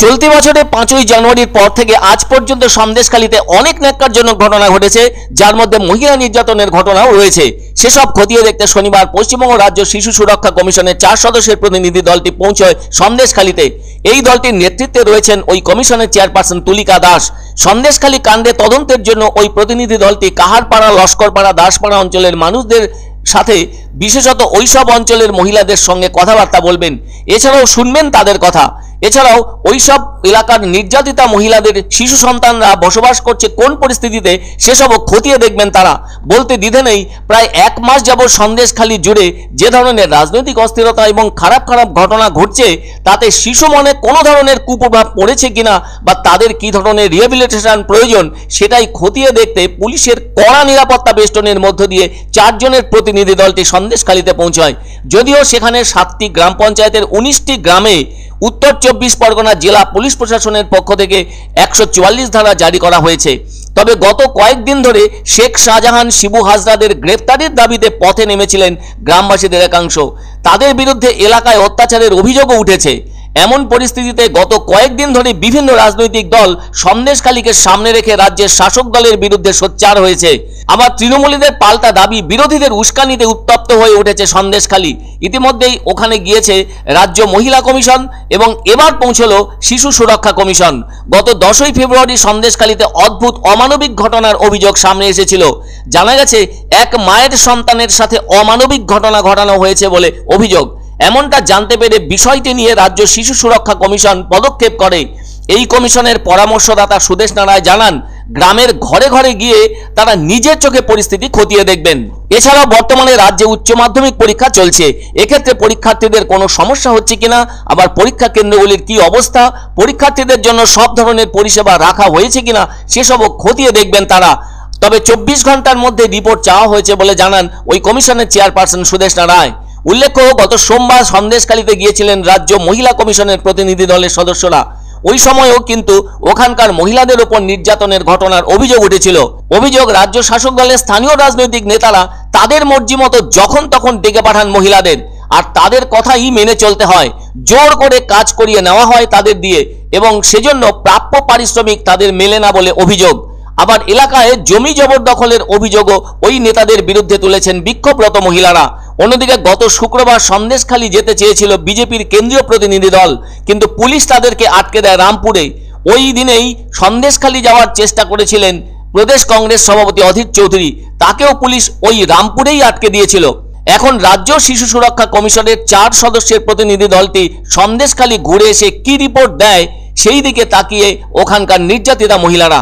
চলতি বছরে 5ই জানুয়ারির পর থেকে আজ পর্যন্ত সন্দেশখালীতে অনেক ন্যাক্কারজনক ঘটনা ঘটেছে, যার মধ্যে মহিলা নির্যাতনের ঘটনাও রয়েছে। সেসব খতিয়ে দেখতে শনিবার পশ্চিমবঙ্গ রাজ্য শিশু সুরক্ষা কমিশনের 4 সদস্যের প্রতিনিধি দলটি পৌঁছয় সন্দেশখালীতে। এই দলটির নেতৃত্বে রয়েছেন ওই কমিশনের চেয়ারপারসন তুলিকা দাস। সন্দেশখালী কাণ্ডে তদন্তের জন্য ওই প্রতিনিধি দলটি কাহারপাড়া, লস্করপাড়া, দাসপাড়া অঞ্চলের মানুষদের সাথে বিশেষত ওইসব অঞ্চলের মহিলাদের সঙ্গে কথাবার্তা বলবেন। এছাড়াও শুনবেন তাদের কথা। এছাড়াও ওইসব এলাকার নির্যাতিতা মহিলাদের শিশু সন্তানরা বসবাস করছে কোন পরিস্থিতিতে সেসবও খতিয়ে দেখবেন তারা। বলতে দ্বিধা নেই, প্রায় 1 মাস যাবৎ সন্দেশখালী জুড়ে যে ধরনের রাজনৈতিক অস্থিরতা এবং খারাপ ঘটনা ঘটছে, তাতে শিশু মনে কোনো ধরনের কুপ্রভাব পড়েছে কিনা বা তাদের কি ধরনের রিহ্যাবিলিটেশন প্রয়োজন সেটাই খতিয়ে দেখতে পুলিশের কড়া নিরাপত্তা বেষ্টনের মধ্য দিয়ে 4 জনের প্রতিনিধি দলটি সন্দেশখালীতে পৌঁছায়। যদিও সেখানে 7টি গ্রাম পঞ্চায়েতের 19টি গ্রামে উত্তর 24 পরগনা জেলা পুলিশ প্রশাসনের পক্ষ থেকে 144 ধারা জারি করা হয়েছে। তবে গত কয়েকদিন ধরে শেখ শাহজাহান, শিবু হাজরাদের গ্রেফতারের দাবিতে পথে নেমেছিলেন গ্রামবাসীদের একাংশ। তাদের বিরুদ্ধে এলাকায় অত্যাচারের অভিযোগও উঠেছে। এমন পরিস্থিতিতে গত কয়েকদিন ধরে বিভিন্ন রাজনৈতিক দল সন্দেশখালীকে সামনে রেখে রাজ্যের শাসক দলের বিরুদ্ধে সোচ্চার হয়েছে। আবার তৃণমূলীদের পাল্টা দাবি, বিরোধীদের উস্কানিতে উত্তপ্ত হয়ে উঠেছে সন্দেশখালী। ইতিমধ্যেই ওখানে গিয়েছে রাজ্য মহিলা কমিশন এবং এবার পৌঁছল শিশু সুরক্ষা কমিশন। গত 10ই ফেব্রুয়ারি সন্দেশখালীতে অদ্ভুত অমানবিক ঘটনার অভিযোগ সামনে এসেছিল। জানা গেছে এক মায়ের সন্তানের সাথে অমানবিক ঘটনা ঘটানো হয়েছে বলে অভিযোগ। এমনটা জানতে পেরে বিষয়টি নিয়ে রাজ্য শিশু সুরক্ষা কমিশন পদক্ষেপ করে। এই কমিশনের পরামর্শদাতা সুদেশ নারায় জানান, গ্রামের ঘরে ঘরে গিয়ে তারা নিজের চোখে পরিস্থিতি খতিয়ে দেখবেন। এছাড়াও বর্তমানে রাজ্যে উচ্চ মাধ্যমিক পরীক্ষা চলছে। এক্ষেত্রে পরীক্ষার্থীদের কোনো সমস্যা হচ্ছে কিনা, আবার পরীক্ষা কেন্দ্রগুলির কি অবস্থা, পরীক্ষার্থীদের জন্য সব ধরনের পরিষেবা রাখা হয়েছে কিনা সেসবও খতিয়ে দেখবেন তারা। তবে 24 ঘন্টার মধ্যে রিপোর্ট চাওয়া হয়েছে বলে জানান ওই কমিশনের চেয়ারপারসন সুদেশ নারায়। উল্লেখ্য, গত সোমবার সন্দেশখালীতে গিয়েছিলেন রাজ্য মহিলা কমিশনের প্রতিনিধি দলের সদস্যরা। ওই সময়ও কিন্তু ওখানকার মহিলাদের উপর নির্যাতনের ঘটনার অভিযোগ উঠেছিল। অভিযোগ, রাজ্য শাসক দলের স্থানীয় রাজনৈতিক নেতারা তাদের মর্জি মতো যখন তখন ডেকে পাঠান মহিলাদের, আর তাদের কথাই মেনে চলতে হয়। জোর করে কাজ করিয়ে নেওয়া হয় তাদের দিয়ে এবং সেজন্য প্রাপ্য পারিশ্রমিক তাদের মেলে না বলে অভিযোগ। আবার এলাকায় জমি জবরদখলের অভিযোগও ওই নেতাদের বিরুদ্ধে তুলেছেন বিক্ষোভরত মহিলারা। অন্যদিকে গত শুক্রবার সন্দেশখালী যেতে চেয়েছিল বিজেপির কেন্দ্রীয় প্রতিনিধি দল, কিন্তু পুলিশ তাদেরকে আটকে দেয় রামপুরে। ওই দিনেই সন্দেশখালী যাওয়ার চেষ্টা করেছিলেন প্রদেশ কংগ্রেস সভাপতি অধীর চৌধুরী, তাকেও পুলিশ ওই রামপুরেই আটকে দিয়েছিল। এখন রাজ্য শিশু সুরক্ষা কমিশনের 4 সদস্যের প্রতিনিধি দলটি সন্দেশখালী ঘুরে এসে কি রিপোর্ট দেয় সেই দিকে তাকিয়ে ওখানকার নির্যাতিতা মহিলারা।